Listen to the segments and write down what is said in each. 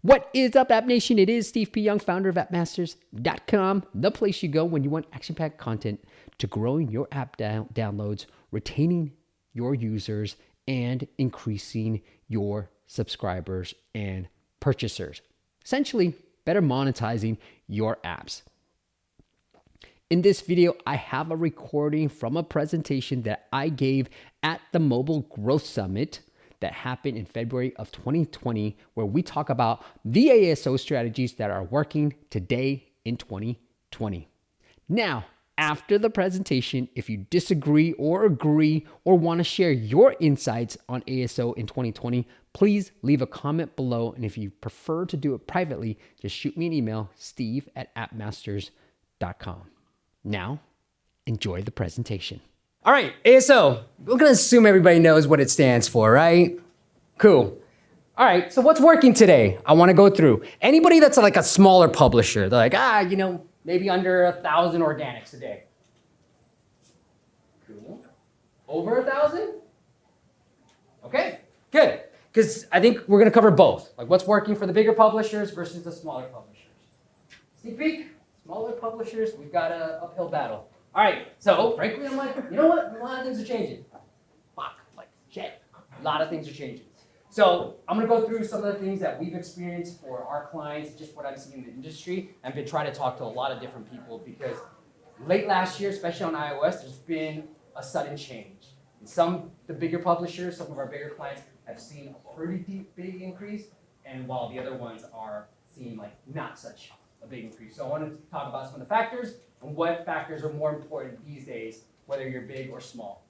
What is up, App Nation? It is Steve P. Young, founder of appmasters.com, the place you go when you want action-packed content to growing your app downloads, retaining your users, and increasing your subscribers and purchasers. Essentially, better monetizing your apps. In this video, I have a recording from a presentation that I gave at the Mobile Growth Summit that happened in February of 2020, where we talk about the ASO strategies that are working today in 2020. Now, after the presentation, if you disagree or agree or want to share your insights on ASO in 2020, please leave a comment below. And if you prefer to do it privately, just shoot me an email, steve@appmasters.com. Now, enjoy the presentation. All right, ASO, we're gonna assume everybody knows what it stands for, right? Cool. All right, so what's working today? I wanna go through. Anybody that's like a smaller publisher, they're like, maybe under 1,000 organics a day. Cool. Over 1,000? Okay, good. Because I think we're gonna cover both. Like what's working for the bigger publishers versus the smaller publishers. Sneak peek, smaller publishers, we've got an uphill battle. All right, so frankly, I'm like, you know what? A lot of things are changing. Fuck, like shit. A lot of things are changing. So I'm gonna go through some of the things that we've experienced for our clients, just what I've seen in the industry, and been trying to talk to a lot of different people because late last year, especially on iOS, there's been a sudden change. And the bigger publishers, some of our bigger clients have seen a pretty big increase, and while the other ones are seeing like not such a big increase. So I wanted to talk about some of the factors and what factors are more important these days, whether you're big or small.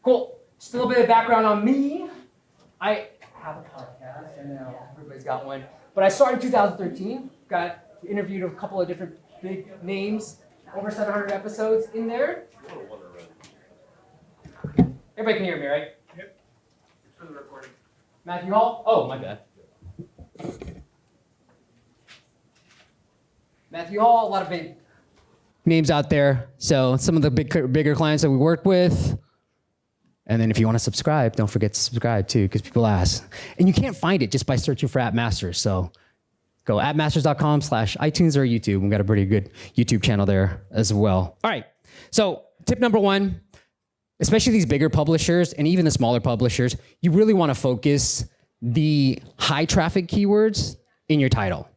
Cool. Just a little bit of background on me. I have a podcast, and now everybody's got one. But I started in 2013. Interviewed a couple of different big names. Over 700 episodes in there. Everybody can hear me, right? Yep. It's for the recording. Matthew Hall? Oh, my bad. Matthew Hall, a lot of big names out there. So some of the bigger clients that we work with. And then if you want to subscribe, don't forget to subscribe too, because people ask. And you can't find it just by searching for AppMasters. So go appmasters.com/iTunes or YouTube. We've got a pretty good YouTube channel there as well. All right. So tip number one, especially these bigger publishers and even the smaller publishers, you really want to focus the high traffic keywords in your title,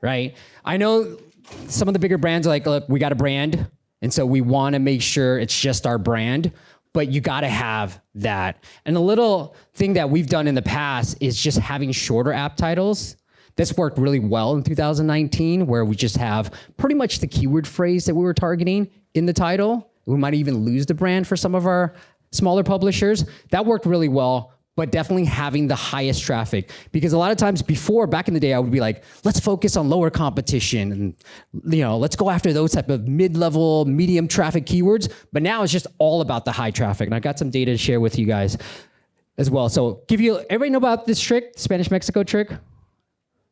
right? I know some of the bigger brands are like, look, we got a brand, and so we want to make sure it's just our brand, but you got to have that. And a little thing that we've done in the past is just having shorter app titles. This worked really well in 2019, where we just have pretty much the keyword phrase that we were targeting in the title. We might even lose the brand for some of our smaller publishers. That worked really well, but definitely having the highest traffic. Because a lot of times before, back in the day, I would be like, let's focus on lower competition and let's go after those type of mid-level, medium traffic keywords. But now it's just all about the high traffic. And I got some data to share with you guys as well. So everybody know about this trick, Spanish Mexico trick?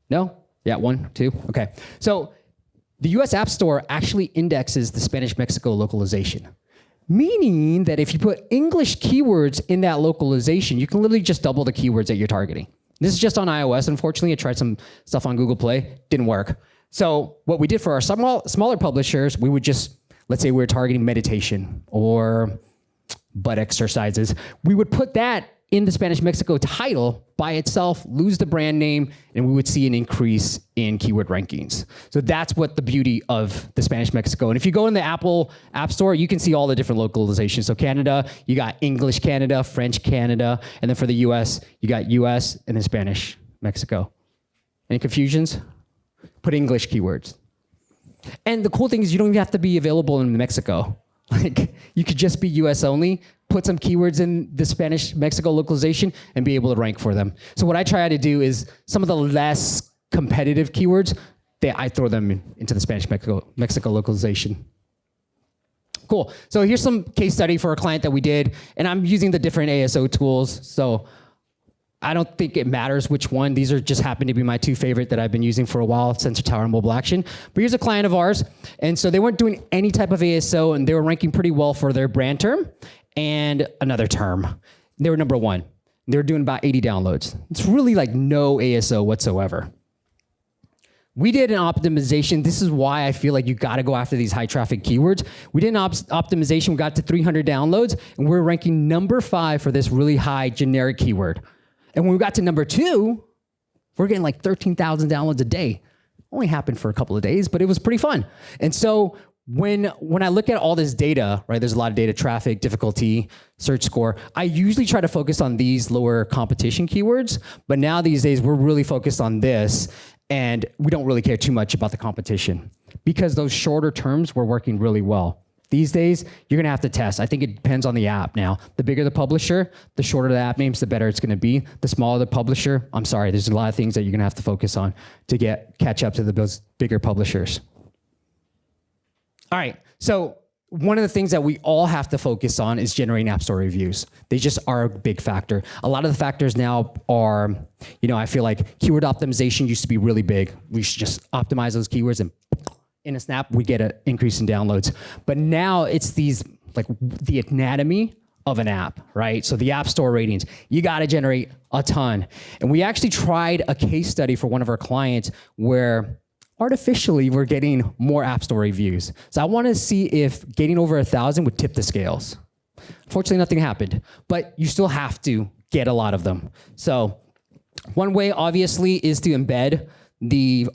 No? Yeah, 1, 2, okay. So the US App Store actually indexes the Spanish Mexico localization. Meaning that if you put English keywords in that localization, you can literally just double the keywords that you're targeting. This is just on iOS. Unfortunately, I tried some stuff on Google Play. Didn't work. So what we did for our smaller publishers, we would just, let's say we were targeting meditation or butt exercises. We would put that in the Spanish Mexico title by itself, lose the brand name, and we would see an increase in keyword rankings. So that's what the beauty of the Spanish Mexico. And if you go in the Apple App Store, you can see all the different localizations. So Canada, you got English Canada, French Canada, and then for the US, you got US and then Spanish Mexico. Any confusions? Put English keywords. And the cool thing is you don't even have to be available in Mexico. Like you could just be US only, put some keywords in the Spanish Mexico localization and be able to rank for them. So what I try to do is some of the less competitive keywords, I throw them into the Spanish Mexico localization. Cool. So here's some case study for a client that we did, and I'm using the different ASO tools. So I don't think it matters which one. These are just happen to be my two favorite that I've been using for a while, Sensor Tower and Mobile Action. But here's a client of ours. And so they weren't doing any type of ASO, and they were ranking pretty well for their brand term and another term. They were number one. They're doing about 80 downloads. It's really like no ASO whatsoever. We did an optimization. This is why I feel like you got to go after these high traffic keywords. We did an optimization. We got to 300 downloads, and we're ranking number 5 for this really high generic keyword. And when we got to number 2, we're getting like 13,000 downloads a day. Only happened for a couple of days, but it was pretty fun. And so when I look at all this data, right, there's a lot of data, traffic, difficulty, search score. I usually try to focus on these lower competition keywords, but now these days we're really focused on this, and we don't really care too much about the competition because those shorter terms were working really well. These days, you're gonna have to test. I think it depends on the app now. The bigger the publisher, the shorter the app names, the better it's gonna be. The smaller the publisher, I'm sorry, there's a lot of things that you're gonna have to focus on to catch up to those bigger publishers. All right, so one of the things that we all have to focus on is generating App Store reviews. They just are a big factor. A lot of the factors now are, I feel like keyword optimization used to be really big. We should just optimize those keywords and in a snap, we get an increase in downloads. But now it's these, like the anatomy of an app, right? So the App Store ratings, you gotta generate a ton. And we actually tried a case study for one of our clients where artificially we're getting more App Store reviews. So I wanna see if getting over 1,000 would tip the scales. Unfortunately, nothing happened, but you still have to get a lot of them. So one way obviously is to embed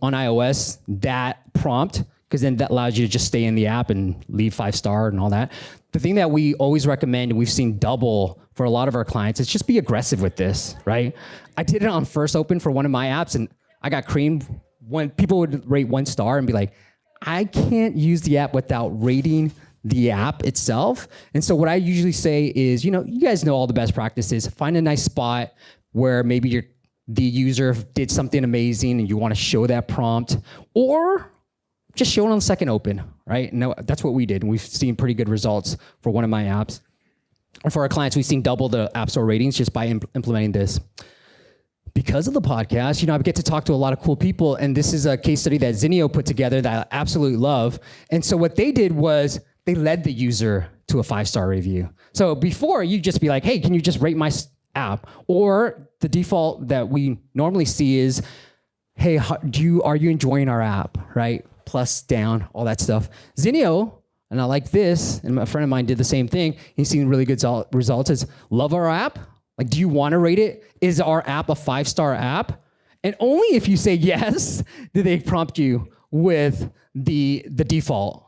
on iOS that prompt, because then that allows you to just stay in the app and leave 5-star and all that. The thing that we always recommend, and we've seen double for a lot of our clients, is just be aggressive with this, right? I did it on First Open for one of my apps, and I got creamed when people would rate 1 star and be like, I can't use the app without rating the app itself. And so what I usually say is, you guys know all the best practices. Find a nice spot where maybe the user did something amazing and you want to show that prompt, or just show it on second open, right? No, that's what we did. We've seen pretty good results for one of my apps. And for our clients, we've seen double the App Store ratings just by implementing this. Because of the podcast, I get to talk to a lot of cool people, and this is a case study that Zinio put together that I absolutely love. And so what they did was they led the user to a 5-star review. So before, you'd just be like, hey, can you just rate my app? Or the default that we normally see is, hey, are you enjoying our app, right? Plus, down, all that stuff. Zinio, and I like this, and a friend of mine did the same thing. He's seen really good results. Is love our app? Like, do you want to rate it? Is our app a 5-star app? And only if you say yes, do they prompt you with the default.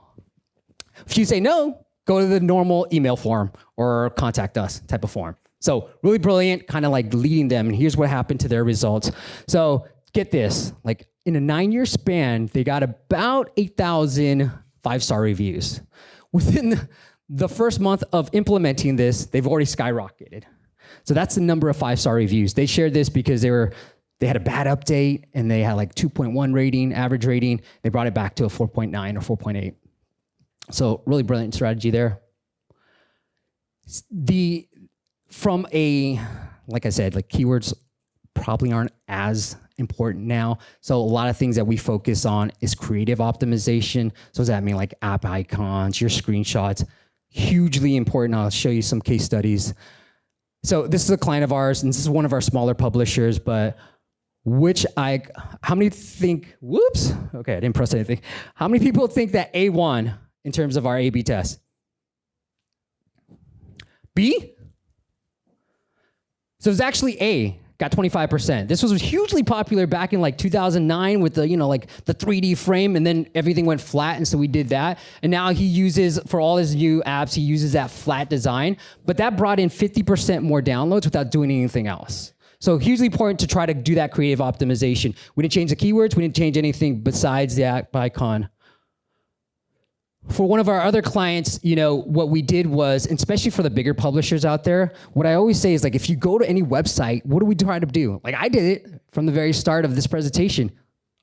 If you say no, go to the normal email form or contact us type of form. So really brilliant, kind of like leading them. And here's what happened to their results. So get this, like in a 9-year span, they got about 8,000 5-star reviews. Within the first month of implementing this, they've already skyrocketed. So that's the number of 5-star reviews. They shared this because they had a bad update and they had like 2.1 rating, average rating. They brought it back to a 4.9 or 4.8. So really brilliant strategy there. Like I said, like keywords probably aren't as important now. So a lot of things that we focus on is creative optimization. So does that mean like app icons, your screenshots? Hugely important. I'll show you some case studies. So this is a client of ours, and this is one of our smaller publishers, but how many think, whoops, okay, I didn't press anything. How many people think that A won in terms of our A/B test? B? So it's actually A, got 25%. This was hugely popular back in like 2009 with the, like the 3D frame, and then everything went flat, and so we did that. And now he uses, for all his new apps, he uses that flat design, but that brought in 50% more downloads without doing anything else. So hugely important to try to do that creative optimization. We didn't change the keywords, we didn't change anything besides the app icon. For one of our other clients, what we did was, especially for the bigger publishers out there, what I always say is like, if you go to any website, what do we try to do? Like I did it from the very start of this presentation.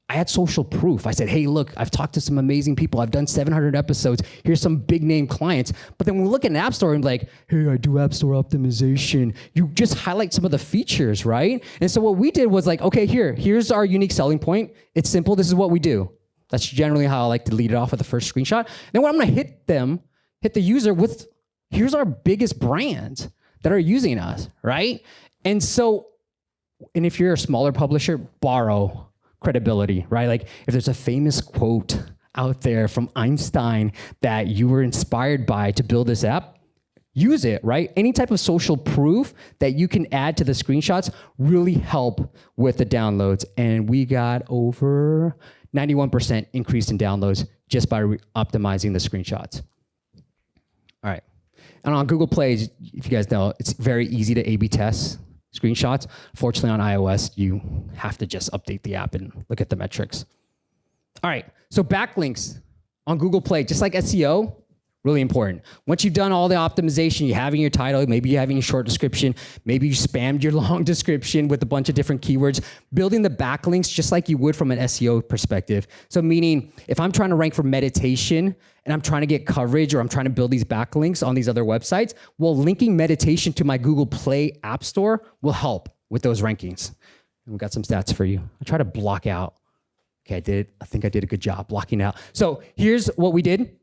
I had social proof. I said, hey, look, I've talked to some amazing people. I've done 700 episodes. Here's some big name clients. But then when we look at an app store and like, hey, I do app store optimization, you just highlight some of the features, right? And so what we did was like, okay, here's our unique selling point. It's simple. This is what we do. That's generally how I like to lead it off with the first screenshot. Then what I'm gonna hit the user with, here's our biggest brands that are using us, right? And so, and if you're a smaller publisher, borrow credibility, right? Like if there's a famous quote out there from Einstein that you were inspired by to build this app, use it, right? Any type of social proof that you can add to the screenshots really help with the downloads. And we got over 91% increase in downloads just by optimizing the screenshots. All right. And on Google Play, if you guys know, it's very easy to A/B test screenshots. Fortunately, on iOS, you have to just update the app and look at the metrics. All right, so backlinks on Google Play, just like SEO, really important. Once you've done all the optimization, you having your title, maybe you having a short description, maybe you spammed your long description with a bunch of different keywords, building the backlinks just like you would from an SEO perspective. So meaning, if I'm trying to rank for meditation and I'm trying to get coverage or I'm trying to build these backlinks on these other websites, well, linking meditation to my Google Play App Store will help with those rankings. And we got some stats for you. I try to block out. Okay, I think I did a good job blocking out. So here's what we did.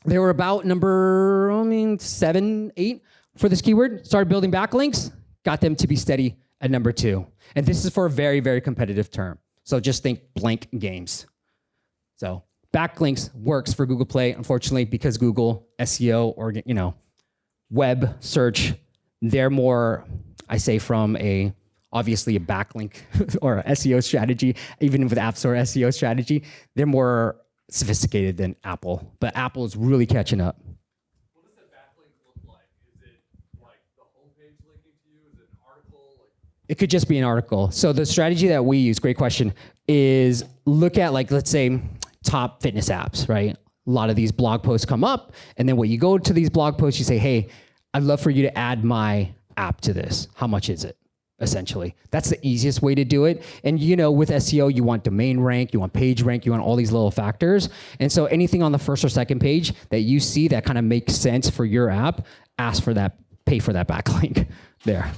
They were about number, 7, 8 for this keyword. Started building backlinks, got them to be steady at number 2. And this is for a very, very competitive term. So just think blank games. So backlinks works for Google Play, unfortunately, because Google SEO or web search, they're more, I say from obviously a backlink or SEO strategy, even with App Store SEO strategy, they're more sophisticated than Apple, but Apple is really catching up. What does that backlink look like? Is it like the homepage linking to you? Is it an article? It could just be an article. So the strategy that we use, great question, is look at let's say top fitness apps, right? A lot of these blog posts come up, and then when you go to these blog posts, you say, hey, I'd love for you to add my app to this. How much is it? Essentially, that's the easiest way to do it. And with SEO, you want domain rank, you want page rank, you want all these little factors. And so anything on the first or second page that you see that kind of makes sense for your app, ask for that, pay for that backlink there.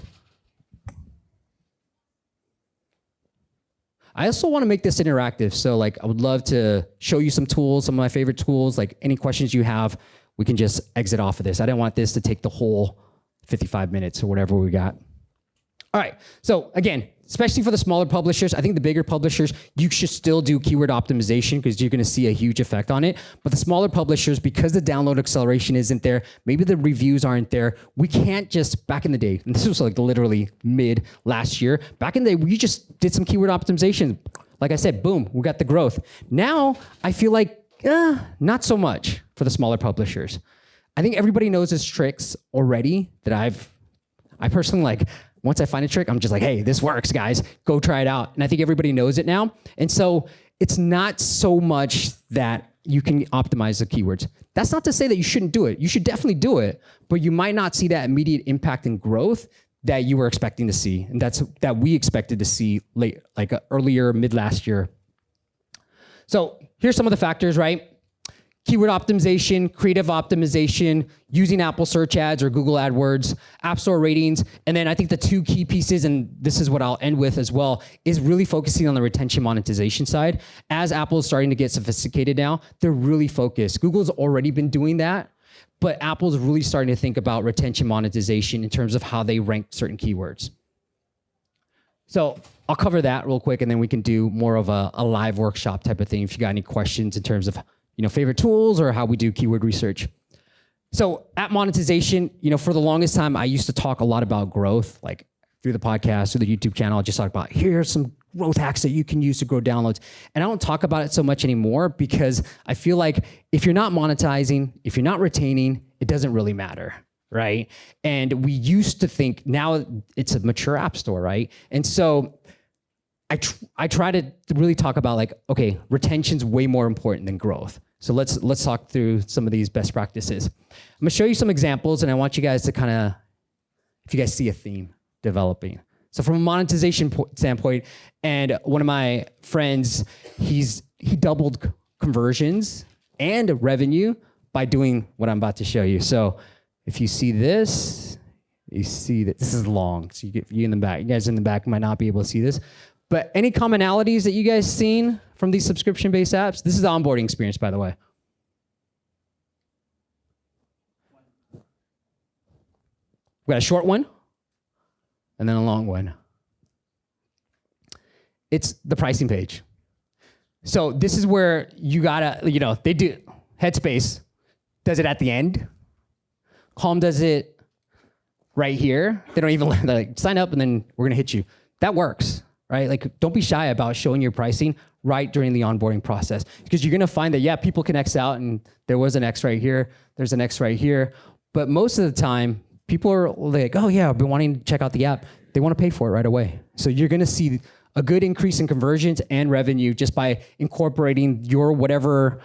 I also want to make this interactive. So I would love to show you some tools, some of my favorite tools, any questions you have, we can just exit off of this. I didn't want this to take the whole 55 minutes or whatever we got. All right, so again, especially for the smaller publishers, I think the bigger publishers, you should still do keyword optimization because you're gonna see a huge effect on it. But the smaller publishers, because the download acceleration isn't there, maybe the reviews aren't there, we can't just, back in the day, and this was literally mid last year, back in the day, we just did some keyword optimization. Like I said, boom, we got the growth. Now, I feel like, not so much for the smaller publishers. I think everybody knows this tricks already that I personally once I find a trick, I'm just like, hey, this works, guys. Go try it out. And I think everybody knows it now. And so it's not so much that you can optimize the keywords. That's not to say that you shouldn't do it. You should definitely do it, but you might not see that immediate impact and growth that you were expecting to see. And that we expected to see earlier, mid last year. So here's some of the factors, right? Keyword optimization, creative optimization, using Apple search ads or Google AdWords, App Store ratings, and then I think the 2 key pieces, and this is what I'll end with as well, is really focusing on the retention monetization side. As Apple is starting to get sophisticated now, they're really focused. Google's already been doing that, but Apple's really starting to think about retention monetization in terms of how they rank certain keywords. So I'll cover that real quick, and then we can do more of a live workshop type of thing if you got any questions in terms of favorite tools or how we do keyword research. So at Monetization, for the longest time, I used to talk a lot about growth, through the podcast, through the YouTube channel. I just talk about, here's some growth hacks that you can use to grow downloads. And I don't talk about it so much anymore because I feel like if you're not monetizing, if you're not retaining, it doesn't really matter, right? And we used to think, now it's a mature app store, right? And so I try to really talk about okay, retention's way more important than growth. So let's talk through some of these best practices. I'm gonna show you some examples, and I want you guys to kind of, if you guys see a theme developing. So from a monetization standpoint, and one of my friends, he doubled conversions and revenue by doing what I'm about to show you. So if you see this, you see that this is long. So you in the back, you guys in the back might not be able to see this. But any commonalities that you guys seen from these subscription-based apps? This is the onboarding experience, by the way. We got a short one. and then a long one. It's the pricing page. So this is where you gotta, they do, Headspace does it at the end. Calm does it right here. They don't even like sign up and then we're gonna hit you. That works, right? Like don't be shy about showing your pricing right during the onboarding process, because you're gonna find that, yeah, people can X out and there was an X right here, there's an X right here. But most of the time, people are like, oh yeah, I've been wanting to check out the app. They wanna pay for it right away. So you're gonna see a good increase in conversions and revenue just by incorporating your whatever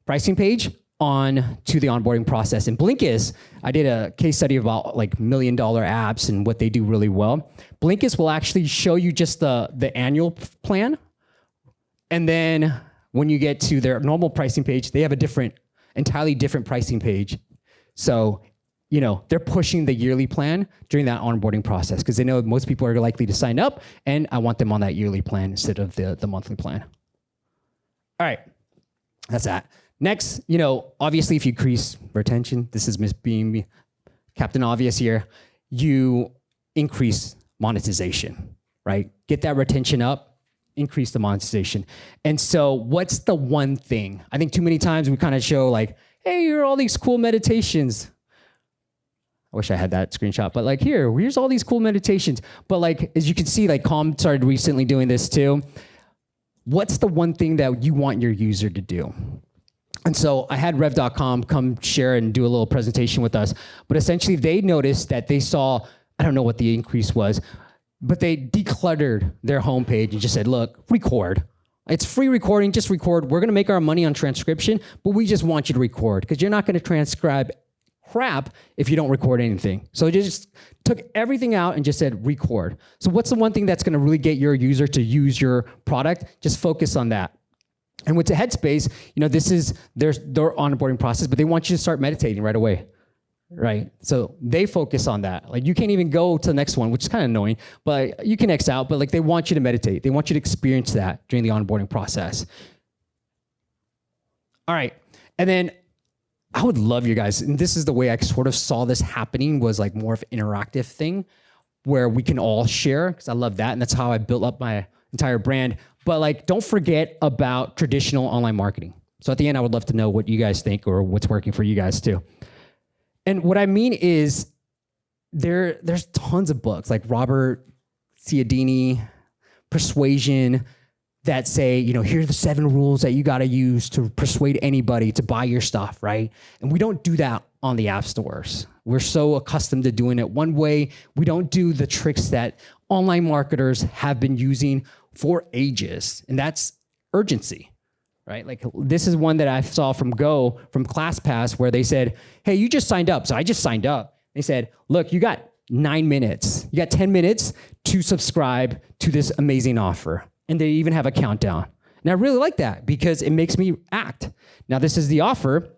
pricing page on to the onboarding process. And Blinkist, I did a case study about like $1 million apps and what they do really well. Blinkist will actually show you just the annual plan. And then when you get to their normal pricing page, they have a entirely different pricing page. So, they're pushing the yearly plan during that onboarding process because they know most people are likely to sign up and I want them on that yearly plan instead of the monthly plan. All right, that's that. Next, obviously if you increase retention, this is being Captain Obvious here, you increase monetization, right? Get that retention up, increase the monetization. And so what's the one thing? I think too many times we kind of show like, hey, here are all these cool meditations. I wish I had that screenshot, but like here's all these cool meditations. But like, as you can see, like Calm started recently doing this too. What's the one thing that you want your user to do? And so I had Rev.com come share and do a little presentation with us, but essentially they noticed that they saw, I don't know what the increase was, but they decluttered their homepage and just said, look, record. It's free recording, just record. We're gonna make our money on transcription, but we just want you to record because you're not gonna transcribe crap if you don't record anything. So it just took everything out and just said record. So what's the one thing that's gonna really get your user to use your product? Just focus on that. And with the Headspace, this is their onboarding process, but they want you to start meditating right away, right? So they focus on that. Like you can't even go to the next one, which is kind of annoying, but you can X out, but like they want you to meditate. They want you to experience that during the onboarding process. All right, and then I would love you guys, and this is the way I sort of saw this happening, was like more of an interactive thing where we can all share, because I love that, and that's how I built up my entire brand. But like, don't forget about traditional online marketing. So at the end, I would love to know what you guys think or what's working for you guys too. And what I mean is there's tons of books like Robert Cialdini, Persuasion, that say, here are the 7 rules that you got to use to persuade anybody to buy your stuff, right? And we don't do that on the app stores. We're so accustomed to doing it one way. We don't do the tricks that online marketers have been using for ages, and that's urgency, right? Like this is one that I saw from ClassPass where they said, hey, you just signed up. So I just signed up. They said, look, you got 9 minutes. You got 10 minutes to subscribe to this amazing offer. And they even have a countdown. And I really like that because it makes me act. Now this is the offer,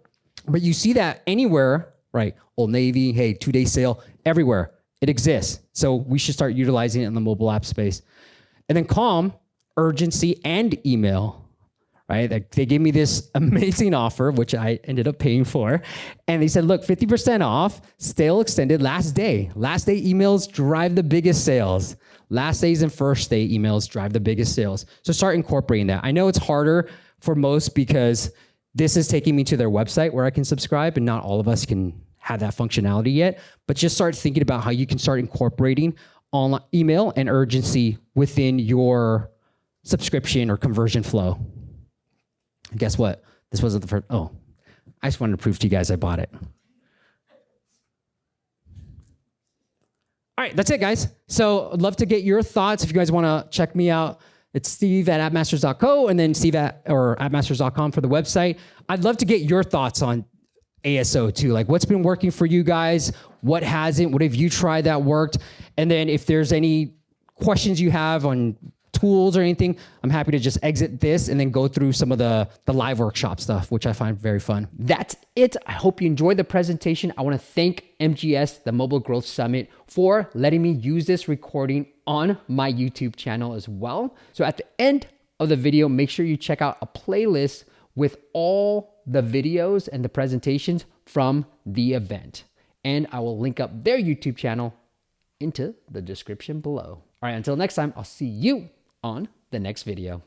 but you see that anywhere, right? Old Navy, hey, 2-day sale, everywhere. It exists. So we should start utilizing it in the mobile app space. And then Calm, urgency and email, right? Like they gave me this amazing offer, which I ended up paying for. And they said, look, 50% off, sale extended, last day. Last day emails drive the biggest sales. Last days and first day emails drive the biggest sales. So start incorporating that. I know it's harder for most because this is taking me to their website where I can subscribe, and not all of us can have that functionality yet. But just start thinking about how you can start incorporating online email and urgency within your subscription or conversion flow. And guess what? This wasn't the first. Oh, I just wanted to prove to you guys I bought it. All right, that's it, guys. So I'd love to get your thoughts. If you guys want to check me out, it's steve@appmasters.co and then steve@appmasters.com for the website. I'd love to get your thoughts on ASO too. Like what's been working for you guys? What hasn't? What have you tried that worked? And then if there's any questions you have on tools or anything, I'm happy to just exit this and then go through some of the live workshop stuff, which I find very fun. That's it. I hope you enjoyed the presentation. I want to thank MGS, the Mobile Growth Summit, for letting me use this recording on my YouTube channel as well. So at the end of the video, make sure you check out a playlist with all the videos and the presentations from the event. And I will link up their YouTube channel into the description below. All right, until next time, I'll see you on the next video.